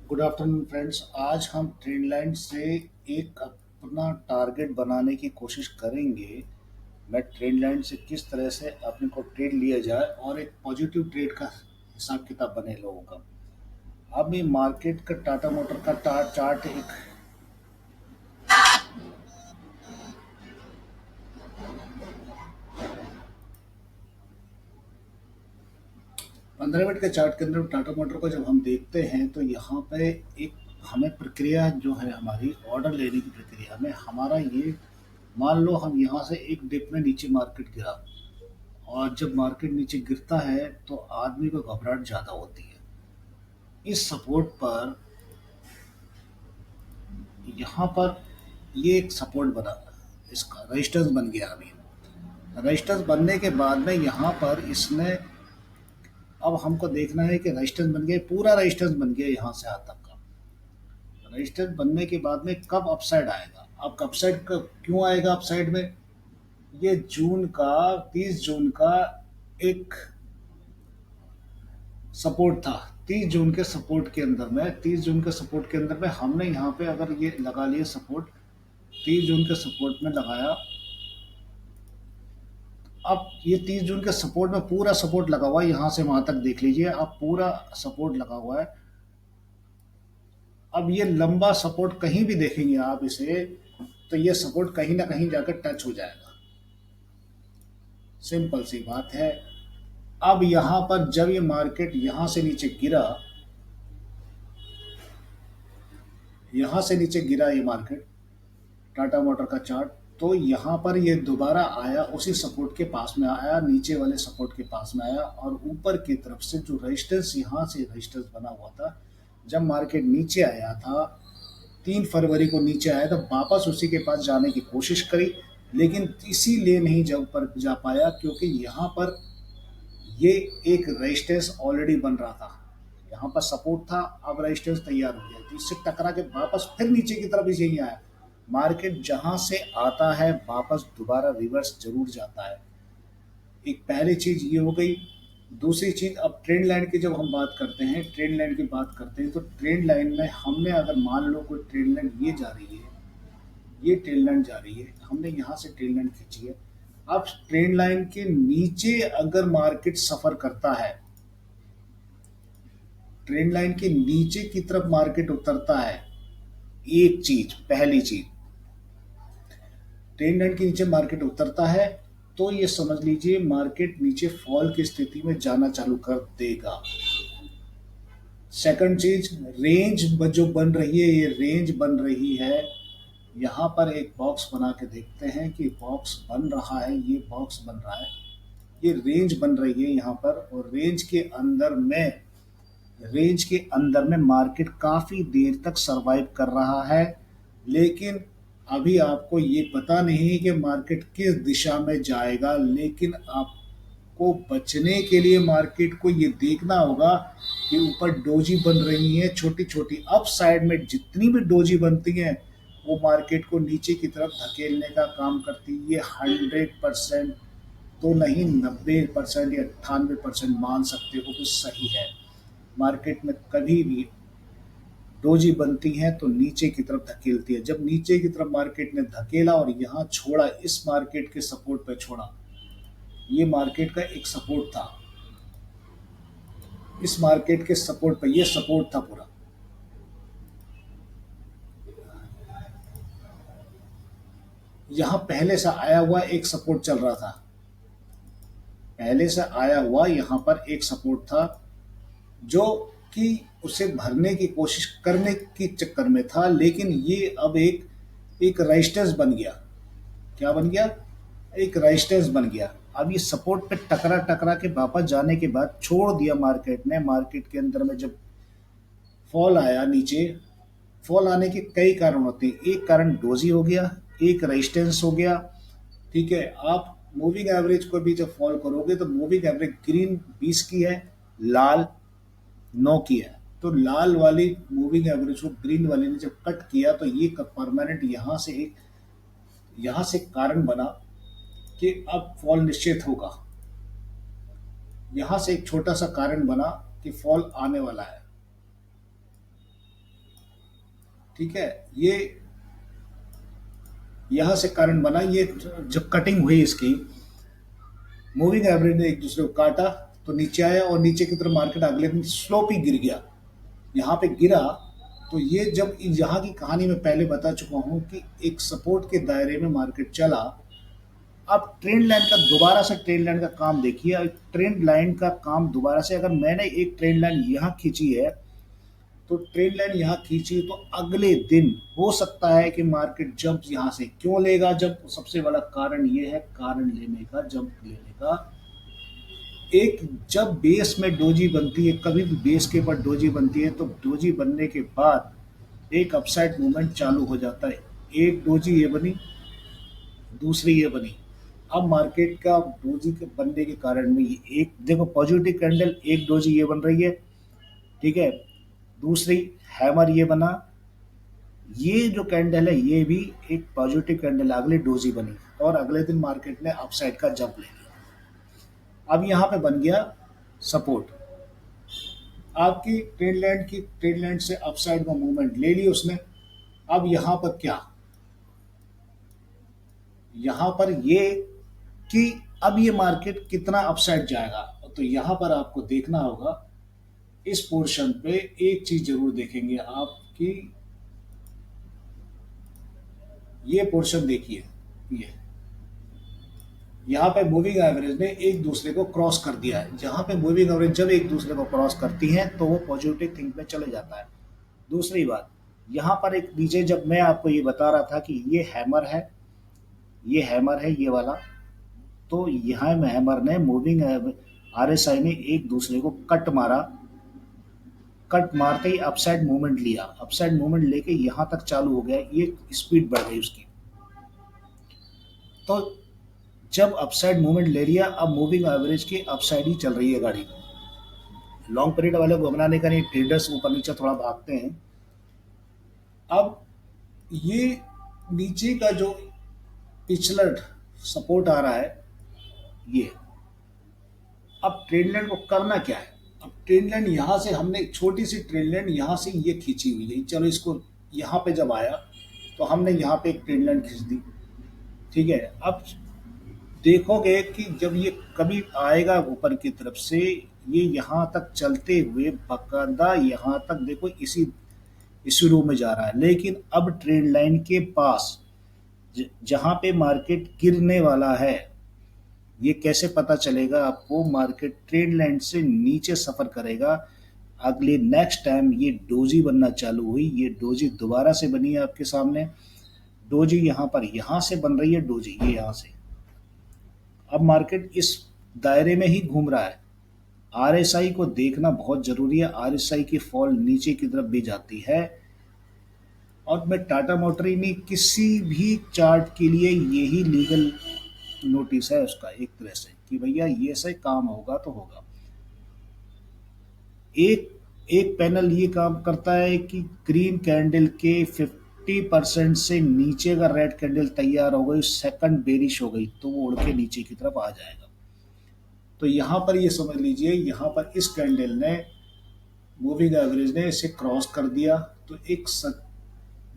Good afternoon friends. आज हम trend line से एक अपना टारगेट बनाने की कोशिश करेंगे। मैं ट्रेंड लाइन से किस तरह से अपने को ट्रेड लिया जाए और एक पॉजिटिव ट्रेड का हिसाब किताब बने लोगों का। अब ये मार्केट का टाटा मोटर का चार्ट एक 15 मिनट के चार्ट के अंदर टाटा मोटर को जब हम देखते हैं तो यहाँ पे एक हमें प्रक्रिया जो है हमारी ऑर्डर लेने की प्रक्रिया में हमारा ये मान लो हम यहाँ से एक डिप में नीचे मार्केट गिरा और जब मार्केट नीचे गिरता है तो आदमी को घबराहट ज़्यादा होती है। इस सपोर्ट पर यहाँ पर ये एक सपोर्ट बना, इसका रजिस्टेंस बन गया। अभी रजिस्टेंस बनने के बाद में यहाँ पर इसने अब हमको देखना है कि रजिस्टेंस बन गया, पूरा रजिस्टेंस बन गया यहाँ से यहाँ तक का। रजिस्टेंस बनने के बाद में कब अपसाइड आएगा, अब अपसाइड क्यों आएगा अपसाइड में, ये जून का 30 जून का एक सपोर्ट था। 30 जून के सपोर्ट के अंदर में 30 जून के सपोर्ट के अंदर में हमने यहाँ पे अगर ये लगा लिए सपोर्ट, 30 जून के सपोर्ट में लगाया। अब ये 30 जून के सपोर्ट में पूरा सपोर्ट लगा हुआ है, यहाँ से वहां तक देख लीजिए, अब पूरा सपोर्ट लगा हुआ है। अब ये लंबा सपोर्ट कहीं भी देखेंगे आप इसे तो ये सपोर्ट कहीं ना कहीं जाकर टच हो जाएगा। सिंपल सी बात है। अब यहाँ पर जब ये मार्केट यहाँ से नीचे गिरा, यहाँ से नीचे गिरा ये मार्केट टाटा मोटर का चार्ट, तो यहाँ पर ये दोबारा आया, उसी सपोर्ट के पास में आया, नीचे वाले सपोर्ट के पास में आया और ऊपर की तरफ से जो रेजिस्टेंस, यहाँ से रेजिस्टेंस बना हुआ था, जब मार्केट नीचे आया था 3 फरवरी को नीचे आया तो वापस उसी के पास जाने की कोशिश करी, लेकिन इसीलिए नहीं जब पर जा पाया क्योंकि यहाँ पर ये एक रेजिस्टेंस ऑलरेडी बन रहा था। यहाँ पर सपोर्ट था, अब रेजिस्टेंस तैयार हो गया तो इससे टकरा के वापस फिर नीचे की तरफ इसे ही आया। मार्केट जहां से आता है वापस दोबारा रिवर्स जरूर जाता है। एक पहली चीज ये हो गई। दूसरी चीज, अब ट्रेंड लाइन की जब हम बात करते हैं, ट्रेंड लाइन की बात करते हैं तो ट्रेंड लाइन में हमने अगर मान लो कोई ट्रेंड लाइन ये जा रही है, ये ट्रेंड लाइन जा रही है, हमने यहाँ से ट्रेंड लाइन खींची है। अब ट्रेंड लाइन के नीचे अगर मार्केट सफर करता है, ट्रेंड लाइन के नीचे की तरफ मार्केट उतरता है, एक चीज, पहली चीज, ट्रेंड लाइन के नीचे मार्केट उतरता है तो ये समझ लीजिए मार्केट नीचे फॉल की स्थिति में जाना चालू कर देगा। सेकंड चीज, रेंज जो बन रही है, ये रेंज बन रही है। यहाँ पर एक बॉक्स बना के देखते हैं कि बॉक्स बन रहा है, ये बॉक्स बन रहा है, ये रेंज बन रही है यहाँ पर, और रेंज के अंदर में मार्केट काफी देर तक सरवाइव कर रहा है। लेकिन अभी आपको ये पता नहीं कि मार्केट किस दिशा में जाएगा, लेकिन आपको बचने के लिए मार्केट को ये देखना होगा कि ऊपर डोजी बन रही है छोटी छोटी। अप साइड में जितनी भी डोजी बनती हैं वो मार्केट को नीचे की तरफ धकेलने का काम करती है। ये 100% तो नहीं, 90% या 98% मान सकते हो कि सही है। मार्केट में कभी भी डोजी बनती हैं तो नीचे की तरफ धकेलती है। जब नीचे की तरफ मार्केट ने धकेला और यहाँ छोड़ा, इस मार्केट के सपोर्ट पे छोड़ा, ये मार्केट का एक सपोर्ट था, इस मार्केट के सपोर्ट पे, ये सपोर्ट था पूरा। यहाँ पहले से आया हुआ एक सपोर्ट चल रहा था, पहले से आया हुआ यहाँ पर एक सपोर्ट था जो कि उसे भरने की कोशिश करने के चक्कर में था, लेकिन ये अब एक रेजिस्टेंस बन गया। क्या बन गया? एक रेजिस्टेंस बन गया। अब ये सपोर्ट पे टकरा टकरा के वापस जाने के बाद छोड़ दिया मार्केट ने। मार्केट के अंदर में जब फॉल आया नीचे, फॉल आने के कई कारण होते हैं। एक कारण डोजी हो गया, एक रेजिस्टेंस हो गया। ठीक है, आप मूविंग एवरेज को भी जब फॉल करोगे तो मूविंग एवरेज ग्रीन 20 की है, लाल 9 की है, तो लाल वाली मूविंग एवरेज को ग्रीन वाले ने जब कट किया तो ये परमानेंट यहाँ से कारण बना कि अब फॉल निश्चित होगा। यहाँ से एक छोटा सा कारण बना कि फॉल आने वाला है। ठीक है। ये यहाँ से कारण बना, ये जब कटिंग हुई इसकी, मूविंग एवरेज ने एक दूसरे को काटा, तो नीचे आया और नीचे की तरफ मार्केट अगले दिन स्लोप ही गिर गया। यहाँ पे गिरा, तो ये जब यहाँ की कहानी मैं पहले बता चुका हूँ कि एक सपोर्ट के दायरे में मार्केट चला। अब ट्रेंड लाइन का दोबारा से ट्रेंड लाइन का काम देखिए। ट्रेंड लाइन का काम दोबारा से, अगर मैंने एक ट्रेंड लाइन यहाँ खींची है, तो ट्रेंड लाइन यहाँ खींची, तो अगले दिन हो सकता है कि मार्केट जंप यहाँ से क्यों लेगा। जंप सबसे बड़ा कारण ये है, कारण लेने का, जंप लेने का, एक जब बेस में डोजी बनती है, कभी भी बेस के ऊपर डोजी बनती है, तो डोजी बनने के बाद एक अपसाइड मूवमेंट चालू हो जाता है। एक डोजी ये बनी, दूसरी ये बनी। अब मार्केट का डोजी के बनने के कारण में ये एक देखो पॉजिटिव कैंडल, एक डोजी ये बन रही है, ठीक है, दूसरी हैमर ये बना, ये जो कैंडल है ये भी एक पॉजिटिव कैंडल, अगली डोजी बनी और अगले दिन मार्केट ने अपसाइड का जंप ले लिया। अब यहाँ पे बन गया सपोर्ट। आपकी ट्रेंड लाइन से अपसाइड में मूवमेंट ले ली उसने। अब यहाँ पर क्या, यहाँ पर ये कि अब ये मार्केट कितना अपसाइड जाएगा, तो यहाँ पर आपको देखना होगा। इस पोर्शन पे एक चीज जरूर देखेंगे आप कि ये पोर्शन देखिए, ये यहाँ पे मूविंग एवरेज ने एक दूसरे को क्रॉस कर दिया है। जहाँ पे मूविंग एवरेज जब एक दूसरे को क्रॉस करती है तो वो पॉजिटिव थिंक में चले जाता है। दूसरी बात, यहाँ पर एक नीचे जब मैं आपको ये बता रहा था कि ये हैमर है, ये हैमर है ये वाला, तो यहाँ में हैमर ने मूविंग आरएसआई ने एक दूसरे को कट मारा। कट मारते ही अपसाइड मूवमेंट लिया, अपसाइड मूवमेंट लेके यहाँ तक चालू हो गया, ये स्पीड बढ़ गई उसकी। तो जब अपसाइड मूवमेंट ले लिया, अब मूविंग एवरेज की अपसाइड ही चल रही है गाड़ी। लॉन्ग पीरियड वाले को घबराने का नहीं, ट्रेडर्स ऊपर नीचे थोड़ा भागते हैं। अब ये नीचे का जो पिछला सपोर्ट आ रहा है ये, अब ट्रेंड लाइन को करना क्या है। अब ट्रेंड लाइन यहाँ से हमने एक छोटी सी ट्रेंड लाइन यहाँ से ये खींची हुई है, चलो इसको यहाँ पे जब आया तो हमने यहाँ पे एक ट्रेंड लाइन खींच दी, ठीक है। अब देखोगे कि जब ये कभी आएगा ऊपर की तरफ से, ये यहाँ तक चलते हुए बकायदा यहाँ तक देखो इसी रो में जा रहा है। लेकिन अब ट्रेंड लाइन के पास जहाँ पे मार्केट गिरने वाला है, ये कैसे पता चलेगा आपको, मार्केट ट्रेंड लाइन से नीचे सफर करेगा। अगले नेक्स्ट टाइम ये डोजी बनना चालू हुई, ये डोजी दोबारा से बनी है आपके सामने। डोजी यहाँ पर यहाँ से बन रही है, डोजी ये यहाँ से। अब मार्केट इस दायरे में ही घूम रहा है। आरएसआई को देखना बहुत जरूरी है, आरएसआई की फॉल नीचे की तरफ भी जाती है। और मैं टाटा मोटर ही नहीं, किसी भी चार्ट के लिए यही लीगल नोटिस है उसका एक तरह से कि भैया ये से काम होगा तो होगा। एक एक पैनल ये काम करता है कि ग्रीन कैंडल के 50% से नीचे का रेड कैंडल तैयार हो गई, सेकंड बेरिश हो गई, तो वो उड़ के नीचे की तरफ आ जाएगा। तो यहाँ पर ये समझ लीजिए, यहाँ पर इस कैंडल ने, मूविंग एवरेज ने इसे क्रॉस कर दिया, तो एक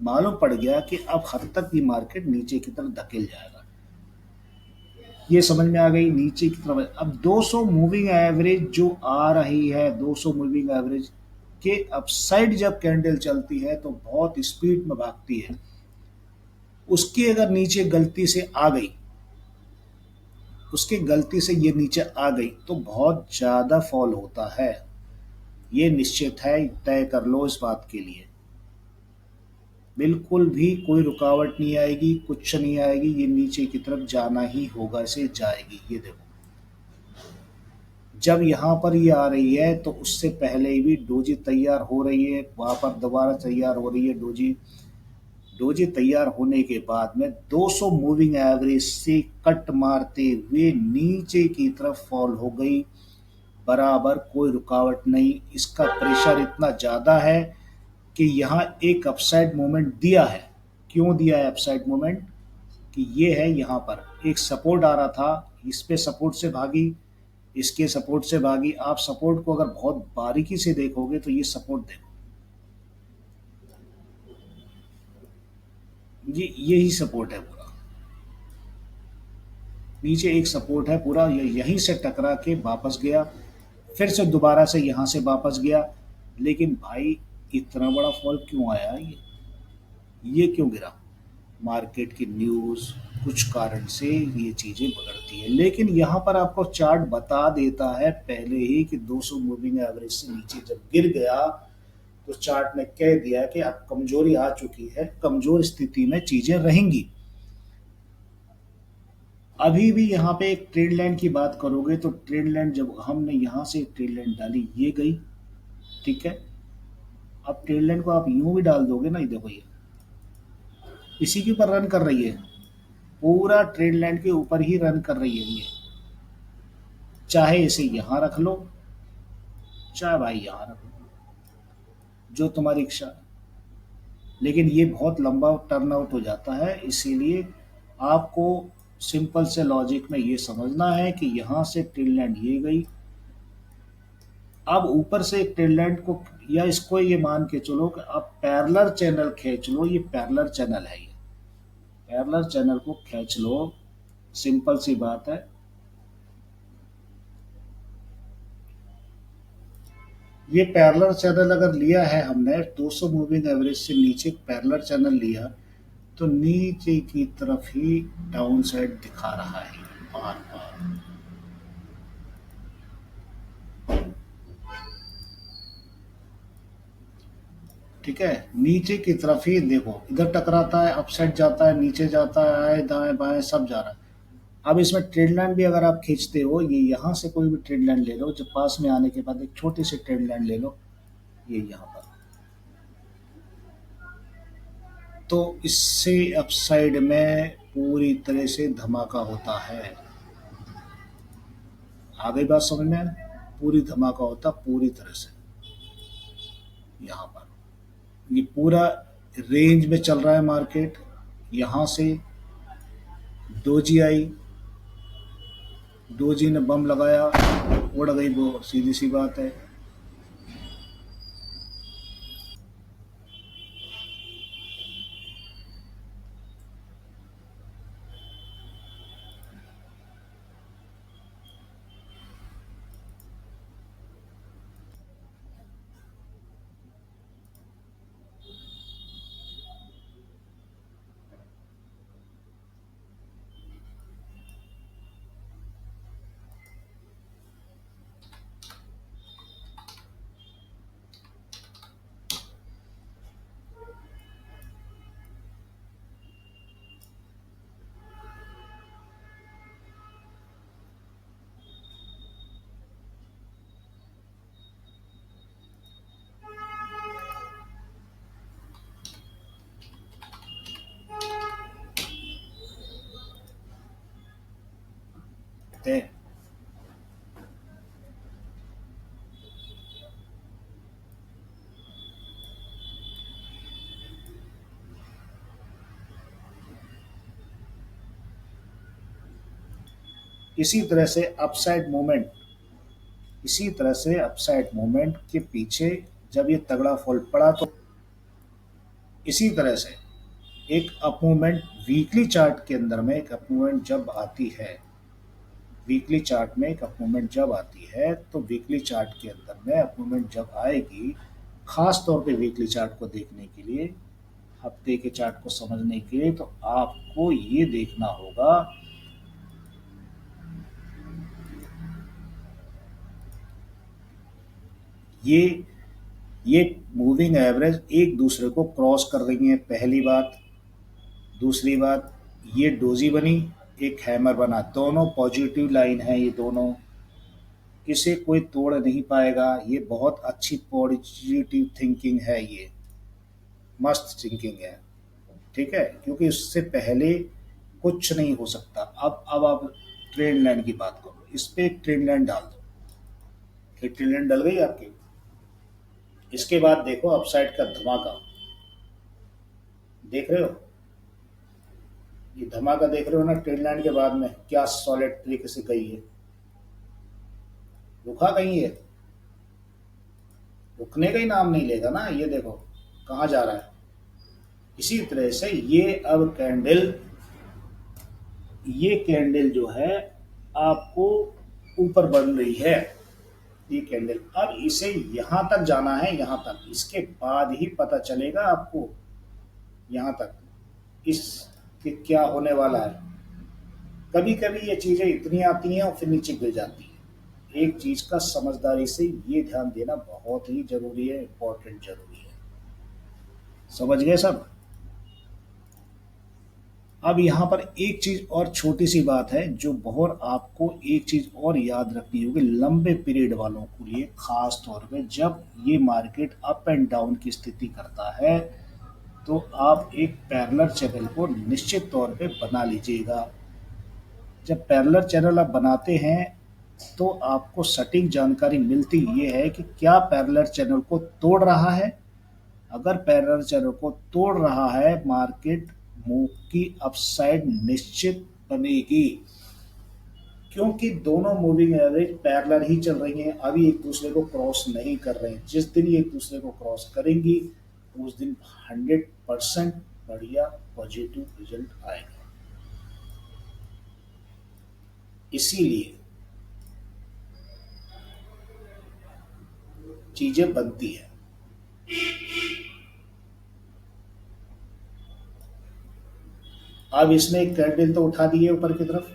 मालूम पड़ गया कि अब हद तक ये मार्केट नीचे की तरफ धकेल जाएगा। ये समझ में आ गई नीचे की तरफ। अब 200 मूविंग एवरेज जो आ रही है, 200 मूविंग एवरेज के अपसाइड जब कैंडल चलती है तो बहुत स्पीड में भागती है। उसकी अगर नीचे गलती से आ गई, उसकी गलती से ये नीचे आ गई तो बहुत ज़्यादा फॉल होता है। ये निश्चित है, तय कर लो इस बात के लिए। बिल्कुल भी कोई रुकावट नहीं आएगी, कुछ नहीं आएगी, ये नीचे की तरफ जाना ही होगा, इसे जाएगी। ये देखो जब यहाँ पर ये आ रही है तो उससे पहले भी डोजी तैयार हो रही है, वहाँ पर दोबारा तैयार हो रही है डोजी। डोजी तैयार होने के बाद में 200 मूविंग एवरेज से कट मारते हुए नीचे की तरफ फॉल हो गई, बराबर, कोई रुकावट नहीं। इसका प्रेशर इतना ज़्यादा है कि यहाँ एक अपसाइड मूवमेंट दिया है। क्यों दिया है अपसाइड मूवमेंट, कि ये है यहाँ पर एक सपोर्ट आ रहा था, इस पे सपोर्ट से भागी, इसके सपोर्ट से भागी। आप सपोर्ट को अगर बहुत बारीकी से देखोगे तो ये सपोर्ट देखो, ये यही सपोर्ट है पूरा। नीचे एक सपोर्ट है पूरा, ये यहीं से टकरा के वापस गया, फिर से दोबारा से यहाँ से वापस गया। लेकिन भाई इतना बड़ा फॉल क्यों आया ये क्यों गिरा? मार्केट की न्यूज़ कुछ कारण से ये चीज़ें बगड़ती है, लेकिन यहाँ पर आपको चार्ट बता देता है पहले ही कि 200 मूविंग एवरेज से नीचे जब गिर गया तो चार्ट ने कह दिया कि अब कमजोरी आ चुकी है, कमजोर स्थिति में चीजें रहेंगी। अभी भी यहाँ पे एक ट्रेड लाइन की बात करोगे तो ट्रेड लाइन जब हमने यहाँ से ट्रेड लाइन डाली ये गई, ठीक है। अब ट्रेड लाइन को आप यूं भी डाल दोगे ना, ये देखो ये इसी के ऊपर रन कर रही है, पूरा ट्रेड लाइन के ऊपर ही रन कर रही है ये। चाहे इसे यहाँ रख लो, चाहे भाई यहाँ रख लो, जो तुम्हारी इच्छा है। लेकिन ये बहुत लंबा टर्न आउट हो जाता है, इसीलिए आपको सिंपल से लॉजिक में ये समझना है कि यहाँ से ट्रेल लाइन ये गई, अब ऊपर से एक ट्रेल लाइन को, या इसको ये मान के चलो कि अब पैरेलल चैनल खींच लो, ये पैरेलल चैनल है, ये पैरेलल चैनल को खींच लो, सिंपल सी बात है। ये पैरेलल चैनल अगर लिया है हमने 200 मूविंग एवरेज से नीचे पैरेलल चैनल लिया, तो नीचे की तरफ ही डाउन साइड दिखा रहा है बार बार। ठीक है, नीचे की तरफ ही देखो, इधर टकराता है, अपसाइड जाता है, नीचे जाता है, आए दाएं बाएं सब जा रहा है। अब इसमें ट्रेड लाइन भी अगर आप खींचते हो, ये यहाँ से कोई भी ट्रेड लाइन ले लो, जब पास में आने के बाद एक छोटी सी ट्रेड लाइन ले लो, ये यहाँ पर, तो इससे अपसाइड में पूरी तरह से धमाका होता है। आ गई बात समझ में? पूरी धमाका होता पूरी तरह से यहाँ पर। ये पूरा रेंज में चल रहा है मार्केट, यहाँ से डोजी आई, डोजी ने बम लगाया, उड़ गई वो, सीधी सी बात है। ते इसी तरह से अपसाइड मूवमेंट, इसी तरह से अपसाइड मूवमेंट के पीछे जब ये तगड़ा फॉल पड़ा, तो इसी तरह से एक अप मूवमेंट वीकली चार्ट के अंदर में, एक अप मूवमेंट जब आती है, वीकली चार्ट में एक अप मूवमेंट जब आती है, तो वीकली चार्ट के अंदर में अप मूवमेंट जब आएगी, खास तौर पे वीकली चार्ट को देखने के लिए, हफ्ते के चार्ट को समझने के लिए, तो आपको ये देखना होगा, ये ये मूविंग एवरेज एक दूसरे को क्रॉस कर रही हैं, पहली बात। दूसरी बात, ये डोजी बनी, एक हैमर बना, दोनों पॉजिटिव लाइन है, ये दोनों, इसे कोई तोड़ नहीं पाएगा। ये बहुत अच्छी पॉजिटिव थिंकिंग है, ये मस्त थिंकिंग है, ठीक है, क्योंकि उससे पहले कुछ नहीं हो सकता। अब आप ट्रेंड लाइन की बात करो, इस पे एक ट्रेंड लाइन डाल दो, एक ट्रेंड लाइन डल गई आपकी। इसके बाद देखो अपसाइड का धमाका, देख रहे हो, ये धमाका देख रहे हो ना, ट्रेन लाइन के बाद में क्या सॉलिड तरीके से गई है, रुका कहीं है, रुकने का ही नाम नहीं लेगा ना, ये देखो कहाँ जा रहा है, इसी तरह से ये कैंडल जो है आपको ऊपर बढ़ रही है। ये कैंडल अब इसे यहां तक जाना है, यहां तक, इसके बाद ही पता चलेगा आपको यहां तक इस कि क्या होने वाला है। कभी कभी ये चीजें इतनी आती हैं और फिर नीचे गिर जाती है। एक चीज का समझदारी से ये ध्यान देना बहुत ही जरूरी है, इंपॉर्टेंट जरूरी है। समझ गए सब? अब यहाँ पर एक चीज और छोटी सी बात है जो बहुत आपको एक चीज और याद रखनी होगी लंबे पीरियड वालों के लिए, खास तौर पे जब ये मार्केट अप एंड डाउन की स्थिति करता है तो आप एक पैरेलल चैनल को निश्चित तौर पे बना लीजिएगा। जब पैरेलल चैनल आप बनाते हैं तो आपको सटीक जानकारी मिलती ये है कि क्या पैरेलल चैनल को तोड़ रहा है। अगर पैरेलल चैनल को तोड़ रहा है, मार्केट मूव की अपसाइड निश्चित बनेगी, क्योंकि दोनों मूविंग एवरेज पैरेलल ही चल रही हैं, अभी एक दूसरे को क्रॉस नहीं कर रहे हैं। जिस दिन ये एक दूसरे को क्रॉस करेंगी उस दिन 100% बढ़िया पॉजिटिव रिजल्ट आएगा। इसीलिए चीजें बनती है। अब इसने एक कैंडल तो उठा दी है ऊपर की तरफ,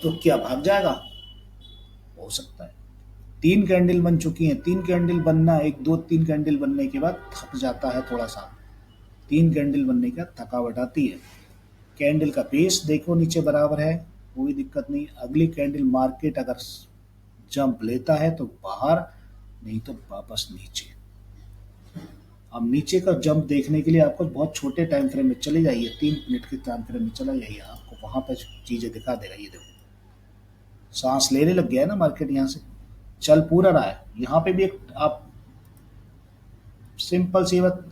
तो क्या भाग जाएगा? हो सकता है। तीन कैंडल बन चुकी हैं, तीन कैंडल बनना, एक दो तीन कैंडल बनने के बाद थक जाता है थोड़ा सा। तीन कैंडल बनने के बाद थकावट आती है। कैंडल का बेस देखो नीचे बराबर है, कोई दिक्कत नहीं। अगली कैंडल मार्केट अगर जंप लेता है तो बाहर, नहीं तो वापस नीचे। अब नीचे का जंप देखने के लिए आपको बहुत छोटे टाइम फ्रेम में चले जाइए, 3 मिनट के टाइम फ्रेम में चला जाइए, आपको वहां पर चीजें दिखा देगा। ये देखो सांस लेने लग गया है ना मार्केट, यहाँ से चल पूरा रहा है। यहाँ पे भी एक आप सिंपल सी बात,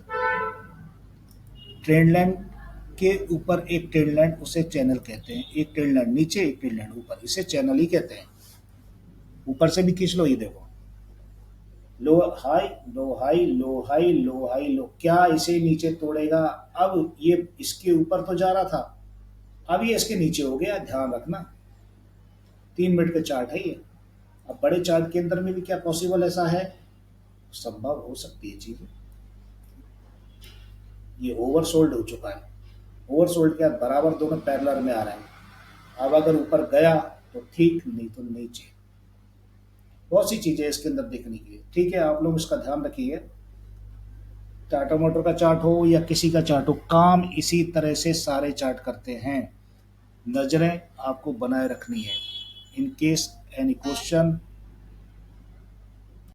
ट्रेंड लाइन के ऊपर एक ट्रेंड लाइन, उसे चैनल कहते हैं। एक ट्रेंड लाइन नीचे, एक ट्रेंड लाइन ऊपर, इसे चैनल ही कहते हैं। ऊपर से भी खींच लो, ये देखो low high low high low high low high low, क्या इसे नीचे तोड़ेगा? अब ये इसके ऊपर तो जा रहा था, अब ये इसके नीचे हो गया, ध्यान रखना। 3 मिनट का चार्ट है ये। अब बड़े चार्ट के अंदर में भी क्या पॉसिबल ऐसा है? संभव हो सकती है चीजें। ये ओवरसोल्ड हो चुका है, ओवरसोल्ड के बाद बराबर दोनों पैरेलल में आ रहे हैं। अब अगर ऊपर गया तो ठीक, नहीं तो नीचे। बहुत सी चीजें इसके अंदर देखने के लिए, ठीक है, आप लोग इसका ध्यान रखिए। टाटा मोटर का चार्ट हो या किसी का चार्ट हो, काम इसी तरह से सारे चार्ट करते हैं। नजरें आपको बनाए रखनी है। In case any question